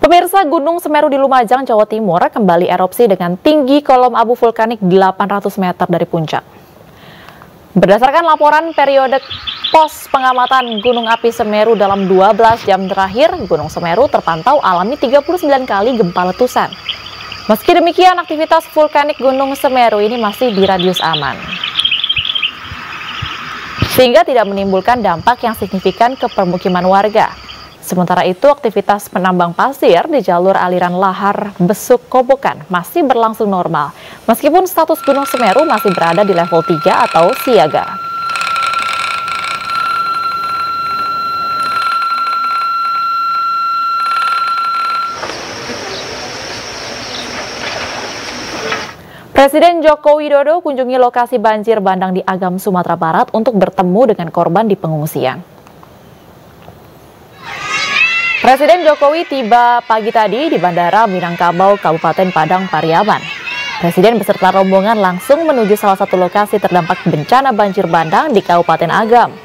Pemirsa, Gunung Semeru di Lumajang, Jawa Timur kembali erupsi dengan tinggi kolom abu vulkanik 800 meter dari puncak. Berdasarkan laporan periode pos pengamatan Gunung Api Semeru dalam 12 jam terakhir, Gunung Semeru terpantau alami 39 kali gempa letusan. Meski demikian, aktivitas vulkanik Gunung Semeru ini masih di radius aman, sehingga tidak menimbulkan dampak yang signifikan ke permukiman warga. Sementara itu, aktivitas penambang pasir di jalur aliran lahar Besuk Kobokan masih berlangsung normal, meskipun status Gunung Semeru masih berada di level 3 atau siaga. Presiden Joko Widodo kunjungi lokasi banjir bandang di Agam, Sumatera Barat untuk bertemu dengan korban di pengungsian. Presiden Jokowi tiba pagi tadi di Bandara Minangkabau, Kabupaten Padang Pariaman. Presiden beserta rombongan langsung menuju salah satu lokasi terdampak bencana banjir bandang di Kabupaten Agam.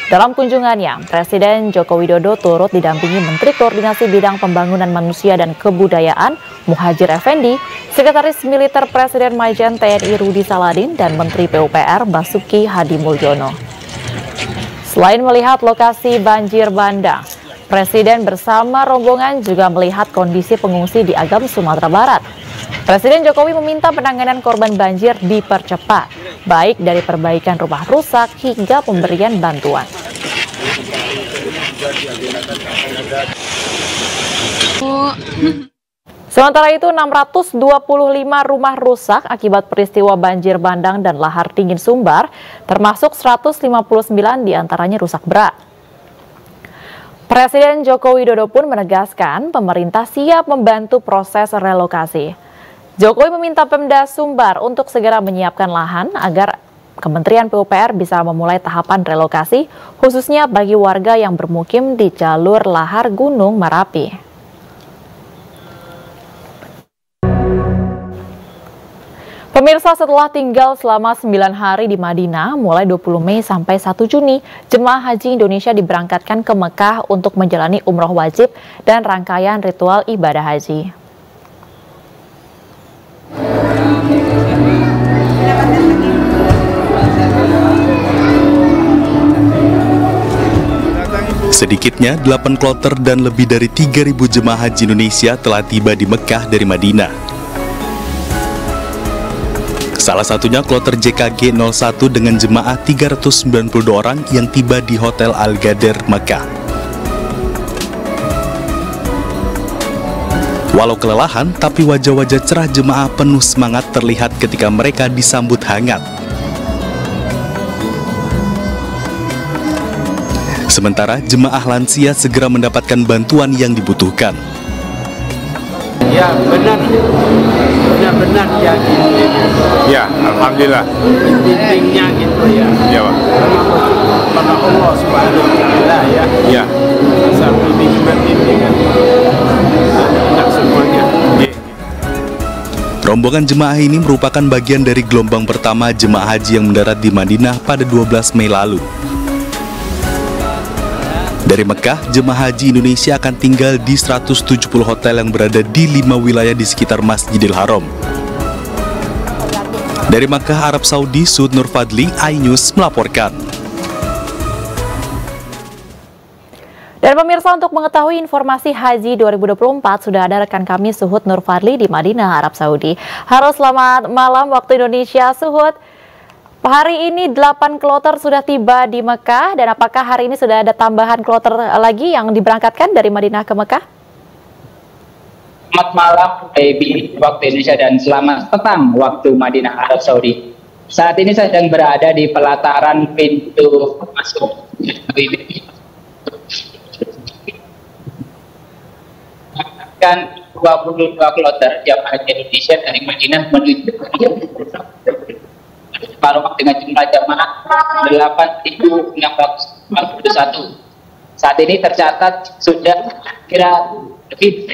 Dalam kunjungannya, Presiden Joko Widodo turut didampingi Menteri Koordinasi Bidang Pembangunan Manusia dan Kebudayaan Muhadjir Effendi, Sekretaris Militer Presiden Majen TNI Rudi Saladin, dan Menteri PUPR Basuki Hadimulyono. Selain melihat lokasi banjir bandang, Presiden bersama rombongan juga melihat kondisi pengungsi di Agam, Sumatera Barat. Presiden Jokowi meminta penanganan korban banjir dipercepat, baik dari perbaikan rumah rusak hingga pemberian bantuan. Sementara itu, 625 rumah rusak akibat peristiwa banjir bandang dan lahar dingin Sumbar, termasuk 159 diantaranya rusak berat. Presiden Joko Widodo pun menegaskan pemerintah siap membantu proses relokasi. Jokowi meminta Pemda Sumbar untuk segera menyiapkan lahan agar Kementerian PUPR bisa memulai tahapan relokasi, khususnya bagi warga yang bermukim di jalur lahar Gunung Merapi. Pemirsa, setelah tinggal selama 9 hari di Madinah, mulai 20 Mei sampai 1 Juni, jemaah haji Indonesia diberangkatkan ke Mekah untuk menjalani umroh wajib dan rangkaian ritual ibadah haji. Sedikitnya 8 kloter dan lebih dari 3.000 jemaah haji Indonesia telah tiba di Mekah dari Madinah. Salah satunya kloter JKG 01 dengan jemaah 392 orang yang tiba di Hotel Al-Gader, Mekah. Walau kelelahan, tapi wajah-wajah cerah jemaah penuh semangat terlihat ketika mereka disambut hangat. Sementara jemaah lansia segera mendapatkan bantuan yang dibutuhkan. Ya, benar ya gitu. Ya, alhamdulillah. Intinya gitu ya. Ya, Pak. Karena Allah Subhanahu wa taala ya. Ya. Satu nikmat ini kan. Enak semuanya. Rombongan jemaah ini merupakan bagian dari gelombang pertama jemaah haji yang mendarat di Madinah pada 12 Mei lalu. Dari Mekah, jemaah haji Indonesia akan tinggal di 170 hotel yang berada di 5 wilayah di sekitar Masjidil Haram. Dari Makkah, Arab Saudi, Suud Nur Fadli, iNews melaporkan. Dan pemirsa, untuk mengetahui informasi haji 2024, sudah ada rekan kami Suhud Nur Fadli di Madinah, Arab Saudi. Halo, selamat malam waktu Indonesia, Suhud. Hari ini 8 kloter sudah tiba di Mekah, dan apakah hari ini sudah ada tambahan kloter lagi yang diberangkatkan dari Madinah ke Mekah? Selamat malam, baby, waktu Indonesia, dan selamat petang waktu Madinah, Arab Saudi. Saat ini saya sedang berada di pelataran pintu masuk. Kan 22 kloter jamaah haji Indonesia dari Madinah menuju Paromah dengan jumlah jamaah 8.641. Saat ini tercatat sudah kira lebih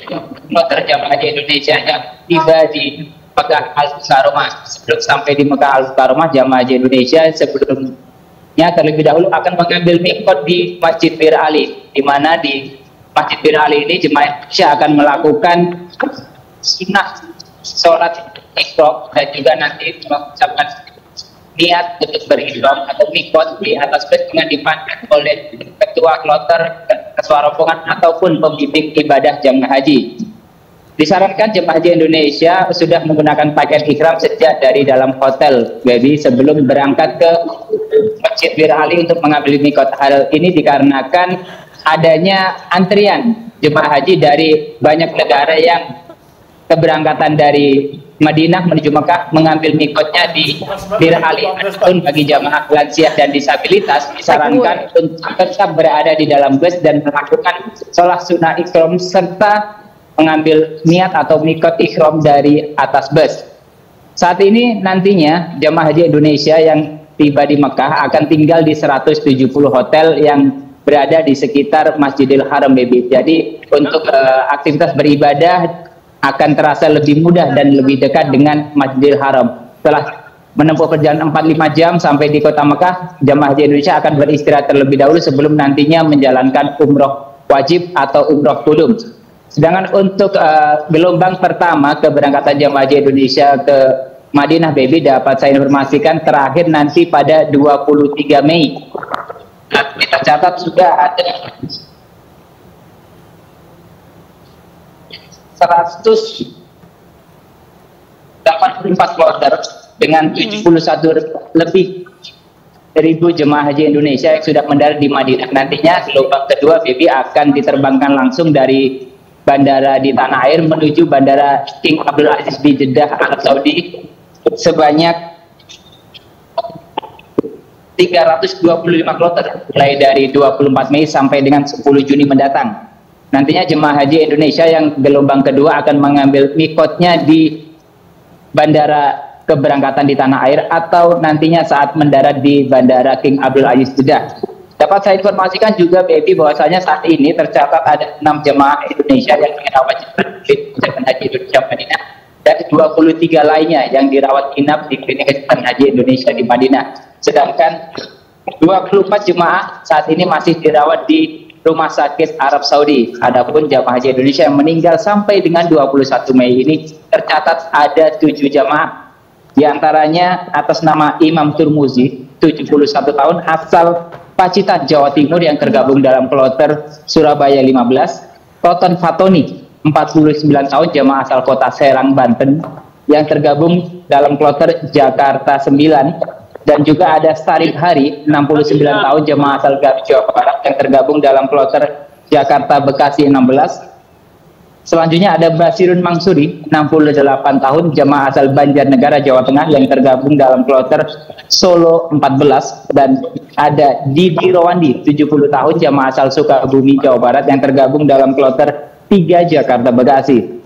kloter jamaah haji Indonesia yang tiba di Mekah Al-Mukarramah. Sebelum sampai di Mekah Al-Mukarramah, jamaah haji Indonesia sebelumnya terlebih dahulu akan mengambil mikot di Masjid Bir Ali, di mana di Masjid Bir Ali ini jemaah Indonesia akan melakukan sunnah sholat ikhram dan juga nanti mengucapkan niat untuk berihram atau mikot di atas bus dengan dipandu oleh ketua kloter, ketua rombongan ataupun pembimbing ibadah jemaah haji. Disarankan jemaah haji Indonesia sudah menggunakan paket ihram sejak dari dalam hotel, jadi sebelum berangkat ke Masjid Bir Ali untuk mengambil mikot. Hal ini dikarenakan adanya antrian jemaah haji dari banyak negara yang keberangkatan dari Madinah menuju Mekah mengambil mikotnya di Bir Ali. Adapun bagi jamaah lansia dan disabilitas disarankan untuk tetap berada di dalam bus dan melakukan sholat sunnah ikhram serta mengambil niat atau mikot ikhram dari atas bus. Saat ini nantinya jamaah haji Indonesia yang tiba di Mekah akan tinggal di 170 hotel yang berada di sekitar Masjidil Haram, baby. Jadi untuk aktivitas beribadah akan terasa lebih mudah dan lebih dekat dengan Masjidil Haram. Setelah menempuh perjalanan 4-5 jam sampai di kota Mekah, jamaah haji Indonesia akan beristirahat terlebih dahulu sebelum nantinya menjalankan umroh wajib atau umroh qudum. Sedangkan untuk gelombang pertama keberangkatan jamaah haji Indonesia ke Madinah, baby, dapat saya informasikan terakhir nanti pada 23 Mei. Kita catat sudah ada 184 kloter dengan 71 lebih ribu jemaah haji Indonesia yang sudah mendarat di Madinah. Nantinya gelombang kedua, baby, akan diterbangkan langsung dari bandara di tanah air menuju bandara King Abdul Aziz di Jeddah, Arab Saudi sebanyak 325 kloter mulai dari 24 Mei sampai dengan 10 Juni mendatang. Nantinya jemaah haji Indonesia yang gelombang kedua akan mengambil mikotnya di bandara keberangkatan di tanah air atau nantinya saat mendarat di bandara King Abdul Aziz Jeddah. Dapat saya informasikan juga, baby, bahwasanya saat ini tercatat ada 6 jemaah Indonesia yang dirawat di Kesehatan Haji Indonesia Madinah dan 23 lainnya yang dirawat inap di Klinik Kesehatan Haji Indonesia di Madinah. Sedangkan 24 jemaah saat ini masih dirawat di Rumah Sakit Arab Saudi. Adapun jemaah haji Indonesia yang meninggal sampai dengan 21 Mei ini tercatat ada 7 jemaah. Di antaranya atas nama Imam Turmuzi, 71 tahun, asal Pacitan, Jawa Timur, yang tergabung dalam kloter Surabaya 15. Toton Fatoni, 49 tahun, jemaah asal kota Serang, Banten, yang tergabung dalam kloter Jakarta 9. Dan juga ada Starik Hari, 69 tahun, jemaah asal Garut, Jawa Barat, yang tergabung dalam kloter Jakarta Bekasi 16. Selanjutnya ada Basirun Mangsuri, 68 tahun, jemaah asal Banjarnegara, Jawa Tengah, yang tergabung dalam kloter Solo 14. Dan ada Didi Rowandi, 70 tahun, jemaah asal Sukabumi, Jawa Barat, yang tergabung dalam kloter 3 Jakarta Bekasi.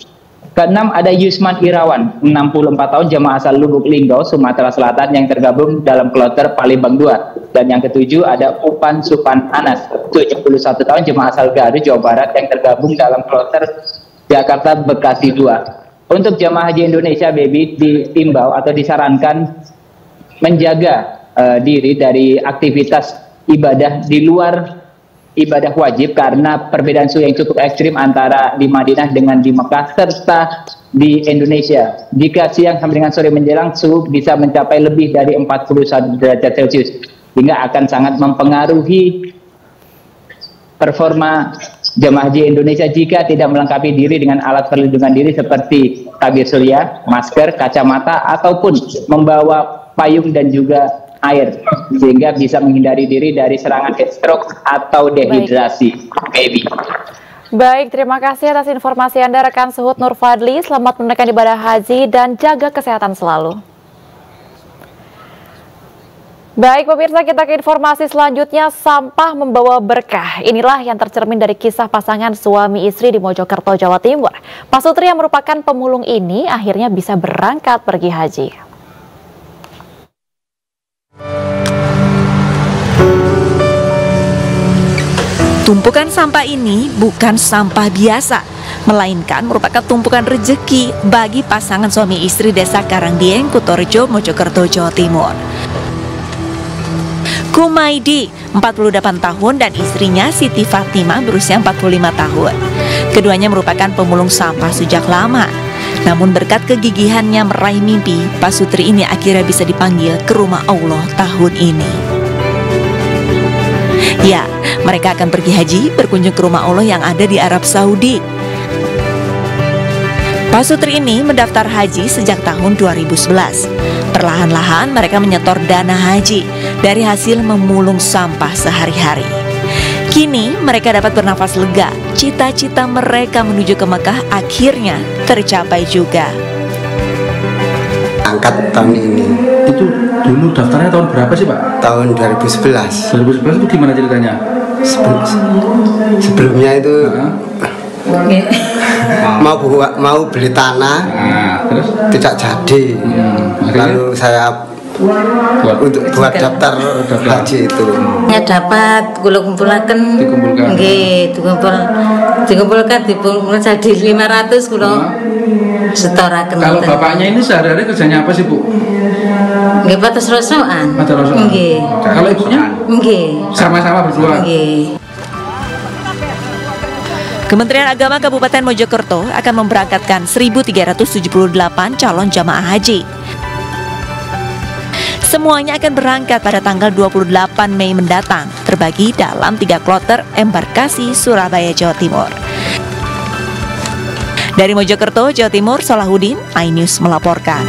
Keenam ada Yusman Irawan, 64 tahun, jemaah asal Lubuk Linggau, Sumatera Selatan, yang tergabung dalam kloter Palembang 2. Dan yang ketujuh ada Upan Supan Anas, 71 tahun, jemaah asal Garut, Jawa Barat, yang tergabung dalam kloter Jakarta Bekasi 2. Untuk jemaah haji Indonesia, baby, diimbau atau disarankan menjaga diri dari aktivitas ibadah di luar ibadah wajib karena perbedaan suhu yang cukup ekstrim antara di Madinah dengan di Mekah serta di Indonesia. Jika siang sampai dengan sore menjelang, suhu bisa mencapai lebih dari 41 derajat Celcius, hingga akan sangat mempengaruhi performa jemaah haji Indonesia jika tidak melengkapi diri dengan alat perlindungan diri seperti tabir surya, masker, kacamata, ataupun membawa payung dan juga air, sehingga bisa menghindari diri dari serangan heat stroke atau dehidrasi. Baby. Baik, terima kasih atas informasi Anda, rekan Suhud Nur Fadli. Selamat menunaikan ibadah haji dan jaga kesehatan selalu. Baik pemirsa, kita ke informasi selanjutnya. Sampah membawa berkah. Inilah yang tercermin dari kisah pasangan suami istri di Mojokerto, Jawa Timur. Pak Sutri yang merupakan pemulung ini akhirnya bisa berangkat pergi haji. Tumpukan sampah ini bukan sampah biasa, melainkan merupakan tumpukan rejeki bagi pasangan suami istri desa Karangdieng, Kutorejo, Mojokerto, Jawa Timur. Kumaidi, 48 tahun dan istrinya Siti Fatimah berusia 45 tahun. Keduanya merupakan pemulung sampah sejak lama. Namun berkat kegigihannya meraih mimpi, Pak Sutri ini akhirnya bisa dipanggil ke rumah Allah tahun ini. Ya, mereka akan pergi haji berkunjung ke rumah Allah yang ada di Arab Saudi. Pak Sutri ini mendaftar haji sejak tahun 2011. Perlahan-lahan mereka menyetor dana haji dari hasil memulung sampah sehari-hari. Kini mereka dapat bernafas lega, cita-cita mereka menuju ke Mekah akhirnya tercapai juga. Angkat tahun ini. Itu dulu daftarnya tahun berapa sih Pak? Tahun 2011. 2011 itu gimana ceritanya? Sebelumnya itu mau beli tanah, terus tidak jadi. Lalu saya buat daftar haji itu. Ya dapat kula kumpulaken nggih dikumpulkan jadi 500 kula setoraken. Kalau bapaknya ini sehari-hari kerjanya apa sih Bu? Nggih patos rosokan. Nggih. Kalau ibunya? Nggih. Sama-sama berdua. Nggih. Kementerian Agama Kabupaten Mojokerto akan memberangkatkan 1.378 calon jamaah haji. Semuanya akan berangkat pada tanggal 28 Mei mendatang, terbagi dalam 3 kloter embarkasi Surabaya, Jawa Timur. Dari Mojokerto, Jawa Timur, Salahuddin, iNews melaporkan.